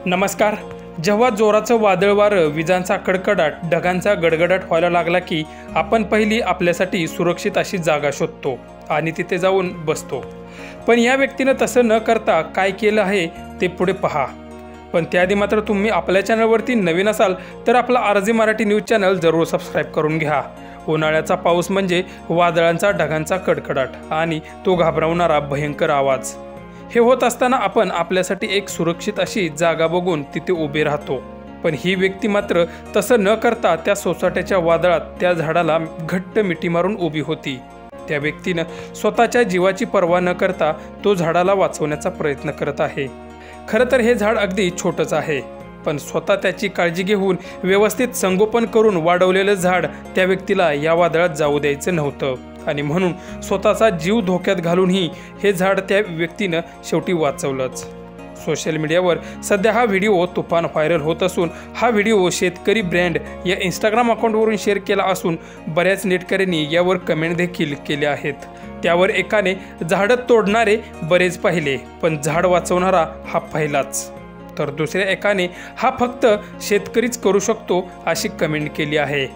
नमस्कार। जेव्हा जोराचं वादळ वारं, विजांचा कडकडाट, ढगांचा गडगडाट व्हायला लागला की आपण पहिली आपल्यासाठी सुरक्षित अशी जागा शोधतो आणि तिथे जाऊन बसतो। पण या व्यक्तीने तसं न करता काय केलं आहे ते पुढे पहा। पण त्याआधी मात्र तुम्ही आपल्या चॅनलवरती नवीन असाल तर आपला आरजी मराठी न्यूज चॅनल जरूर सबस्क्राईब करून घ्या। उन्हाळ्याचा पाऊस म्हणजे वादळांचा, ढगांचा कडकडाट आणि तो घाबरवणारा भयंकर आवाज। हे होत असताना आपण आपल्यासाठी एक सुरक्षित अशी जागा बघून तिथे उभे राहतो। पण ही व्यक्ती मात्र तसं न करता त्या सोसाट्याच्या वादळात त्या झाडाला घट्ट मिठी मारून उभी होती। त्या व्यक्तीनं स्वतःच्या जीवाची पर्वा न करता तो झाडाला वाचवण्याचा प्रयत्न करत आहे। खरं तर हे झाड अगदी छोटंच आहे, पण स्वतः त्याची काळजी घेऊन व्यवस्थित संगोपन करून वाढवलेलं झाड त्या व्यक्तीला या वादळात जाऊ द्यायचं नव्हतं आणि म्हणून स्वतःचा जीव धोक्यात घालूनही हे झाड त्या व्यक्तीनं शेवटी वाचवलंच। सोशल मीडियावर सध्या हा व्हिडिओ तुफान व्हायरल होत असून हा व्हिडिओ शेतकरी ब्रँड या इंस्टाग्राम अकाउंटवरून शेअर केला असून बऱ्याच नेटकऱ्यांनी यावर कमेंट देखील केल्या आहेत। त्यावर एकाने झाडं तोडणारे बरेच पाहिले, पण झाड वाचवणारा हा पहिलाच, तर दुसऱ्या एकाने हा फक्त शेतकरीच करू शकतो अशी कमेंट केली आहे।